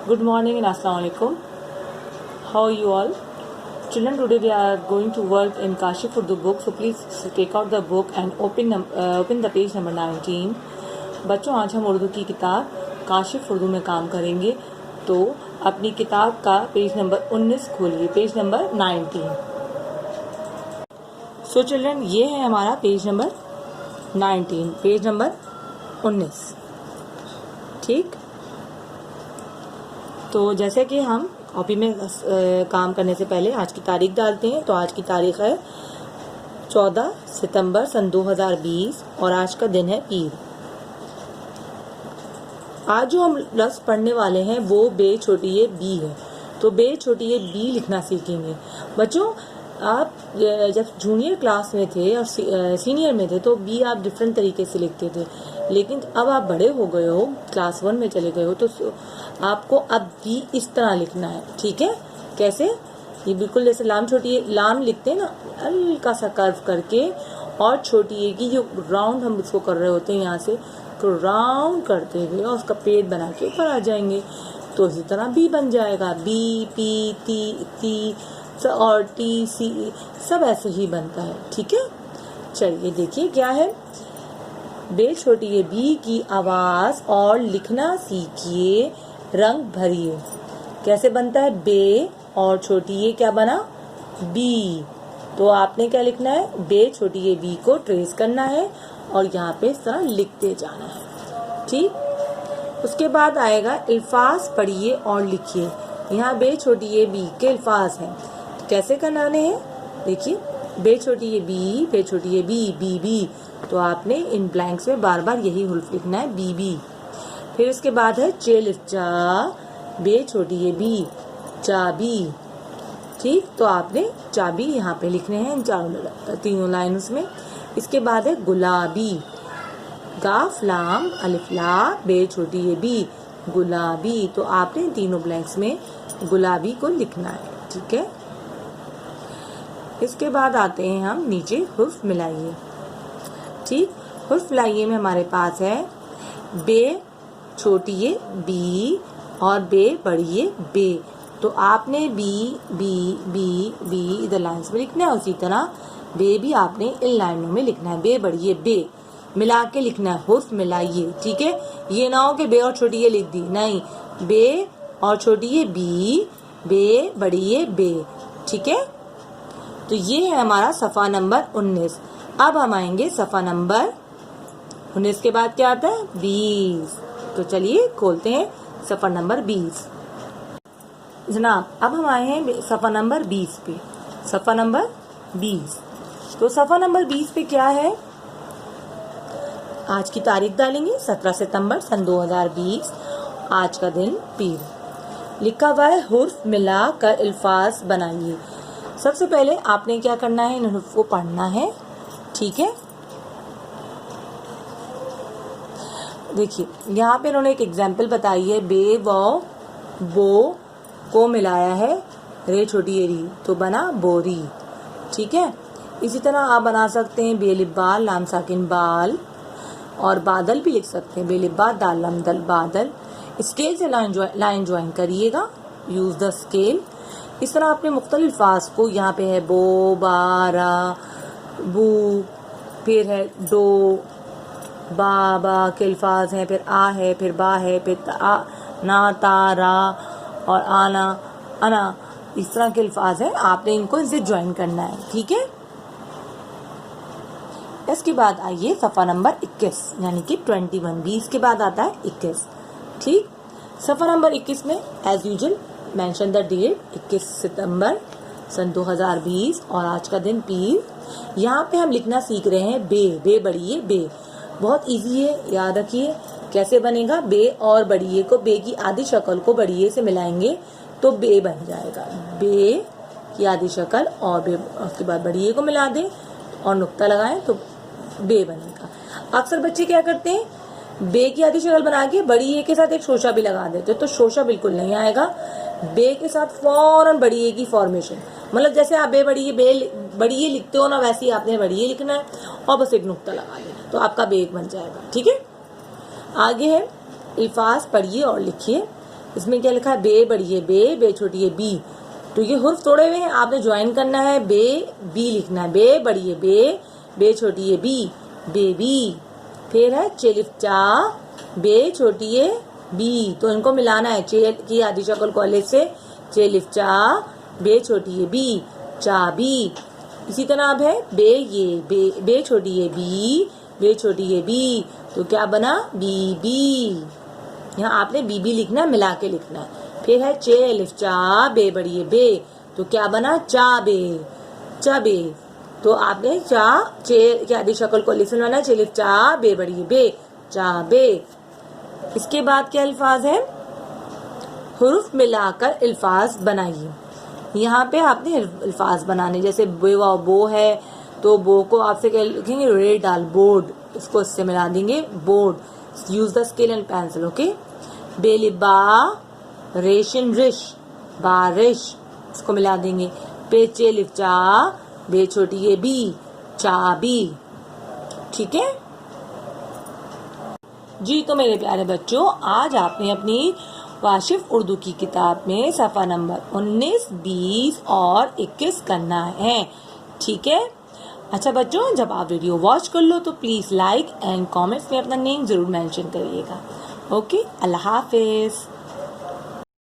Good morning and Assalamu alaikum. How are you all? Children, today we are going to work in Kashif Urdu book. So please take out the book and open the page number 19. बच्चों, आज हम उर्दू की किताब काशिफ उर्दू में काम करेंगे. तो अपनी किताब का पेज नंबर 19 खोलिए, पेज नंबर 19. सो चिल्ड्रन, ये है हमारा पेज नंबर 19, पेज नंबर 19. ठीक. तो जैसे कि हम कॉपी में काम करने से पहले आज की तारीख डालते हैं. तो आज की तारीख है 14 सितंबर सन 2020 और आज का दिन है पीर. आज जो हम लफ्ज़ पढ़ने वाले हैं वो बे छोटी ये बी है. तो बे छोटी ये बी लिखना सीखेंगे. बच्चों, आप जब जूनियर क्लास में थे और सीनियर में थे तो बी आप डिफरेंट तरीके से लिखते थे, लेकिन अब आप बड़े हो गए हो, क्लास 1 में चले गए हो, तो आपको अब बी इस तरह लिखना है. ठीक है. कैसे? ये बिल्कुल जैसे लाम छोटी लाम लिखते हैं ना, हल्का सा कर्व करके, और छोटी ए की जो राउंड हम उसको कर रहे होते हैं यहाँ से, तो राउंड करते हुए और उसका पेट बना के ऊपर आ जाएंगे. तो इसी तरह बी बन जाएगा. बी, पी, ती और टी, सी, सब ऐसे ही बनता है. ठीक है. चलिए देखिए क्या है. बे छोटी ये बी की आवाज और लिखना सीखिए, रंग भरिए. कैसे बनता है? बे और छोटी ये क्या बना? बी. तो आपने क्या लिखना है? बे छोटी ये बी को ट्रेस करना है और यहाँ पे इस तरह लिखते जाना है. ठीक. उसके बाद आएगा अल्फाज पढ़िए और लिखिए. यहाँ बे छोटी ये बी के अल्फाज हैं. तो कैसे करना है? देखिए, बे छोटी ये बी, बे छोटी ये बी, बी बी. तो आपने इन ब्लैंक्स में बार बार यही हुर्फ लिखना है, बी बी. फिर उसके बाद है चेल चा, बे छोटी ये बी, चाबी. ठीक. तो आपने चाबी यहाँ पे लिखने हैं तीनों लाइन उसमें. इसके बाद है गुलाबी, गाफ लाम अलिफ ला, बे छोटी ये बी, गुलाबी. तो आपने तीनों ब्लैंक्स में गुलाबी को लिखना है. ठीक है. इसके बाद आते हैं हम नीचे हुर्फ मिलाइए. ठीक. हुर्फ मिलाइए में हमारे पास है बे छोटी ये बी और बे बड़ी ये बे. तो आपने बी बी बी बी इधर लाइन्स में लिखना है, उसी तरह बे भी आपने इन लाइनों में लिखना है. बे बड़ी ये बे मिला के लिखना है. हुर्फ मिलाइए. ठीक है. ये ना हो कि बे और छोटी ये लिख दी, नहीं. बे और छोटी ये बी, बे बड़ी ये बे. ठीक है. तो ये है हमारा सफ़ा नंबर 19. अब हम आएंगे सफ़ा नंबर 19 के बाद क्या आता है? 20. तो चलिए खोलते हैं सफ़ा नंबर 20. जनाब, अब हम आए हैं सफ़ा नंबर 20 पे. सफ़ा नंबर 20. तो सफ़ा नंबर 20 पे क्या है? आज की तारीख डालेंगे 17 सितंबर सन 2020. आज का दिन पीर. लिखा हुआ है हुर्फ मिला कर अल्फाज बनाइए. सबसे पहले आपने क्या करना है? इन हुर्फ को पढ़ना है. ठीक है. देखिए, यहाँ पे उन्होंने एक एग्जाम्पल बताई है. बे व बो को मिलाया है रे छोटी ये री, तो बना बोरी. ठीक है. इसी तरह आप बना सकते हैं बेलिबाल लाम साकिन बाल, और बादल भी लिख सकते हैं बेलिबा दाल लाम दल बादल. स्केल से लाइन ज्वाइन करिएगा. Use the scale. इस तरह आपने मुख्तलिफ अल्फाज को, यहाँ पे है बो, बारा, बू, फिर है डो, बा के अल्फाज हैं, फिर आ है, फिर बा है, फिर ना, तारा और आना, अना. इस तरह के अल्फाज हैं. आपने इनको इनसे ज्वाइन करना है. ठीक है. इसके बाद आइए सफ़ा नंबर 21 यानी कि 21. 20 के बाद आता है 21. ठीक. सफ़ा नंबर 21 में as usual mention the date 21 सितंबर सन 2020 और आज का दिन पीर. यहाँ पे हम लिखना सीख रहे हैं बे. बे बड़ी ये बे. बहुत इजी है, याद रखिए. कैसे बनेगा? बे और बड़ी ये को, बे की आधी शक्ल को बड़ी ये से मिलाएंगे तो बे बन जाएगा. बे की आधी शक्ल और बे, उसके बाद बड़ी ये को मिला दें और नुक्ता लगाएं तो बे बनेगा. अक्सर बच्चे क्या करते हैं? बे की आधी शक्ल बना के बड़ी ए के साथ एक शोशा भी लगा देते, तो शोशा बिल्कुल नहीं आएगा. बे के साथ फौरन बड़ी ए की फॉर्मेशन, मतलब जैसे आप बे बड़ी ए लिखते हो ना, वैसे ही आपने बड़ी ए लिखना है और बस एक नुक्ता लगा देना, तो आपका बे एक बन जाएगा. ठीक है. आगे है अल्फाज पढ़िए और लिखिए. इसमें क्या लिखा है, बे बड़ी है बे छोटी है बी। तो ये हुर्फ तोड़े हुए हैं, आपने ज्वाइन करना है, बे बी लिखना है, बे बड़ी है बे छोटी है बी, बेबी। फिर है चेलिफ चा, बे छोटी है बी, तो इनको मिलाना है, चे की आधी शक्ल कॉलेज से, चेलिफ चा, बे छोटी है बी, चाबी। इसी तरह अब है बे छोटी है बे छोटी है बी, तो क्या बना, बीबी। यहाँ आपने बीबी लिखना है, मिला के लिखना है। फिर है चे अलिफ चा, बे बड़ी है बे, तो क्या बना, चाबे चाबे। तो आपने चा चे की आधी शक्ल को लिसन वाला, चे अलिफ चा, बे बड़ी है बे, चाबे। इसके बाद क्या अल्फाज है, हुरूफ मिलाकर अल्फाज बनाइए। यहाँ पे आपने अल्फाज बनाने, जैसे बो है तो बो को आपसे क्या लिखेंगे, रेड डाल, बोर्ड, इसको इससे मिला देंगे, board. Use the scale and pencil, okay. बेलिबा, रेशन रिश, बारिश, इसको मिला देंगे। पेचे लिफचा, बे छोटी है बी, चाबी। ठीक है जी। तो मेरे प्यारे बच्चों, आज आपने अपनी वाशिफ उर्दू की किताब में सफ़ा नंबर 19, 20 और 21 करना है। ठीक है। अच्छा बच्चों, जब आप वीडियो वॉच कर लो तो प्लीज़ लाइक एंड कमेंट्स में अपना नेम ज़रूर मेंशन करिएगा। ओके, अल्लाह हाफिज़।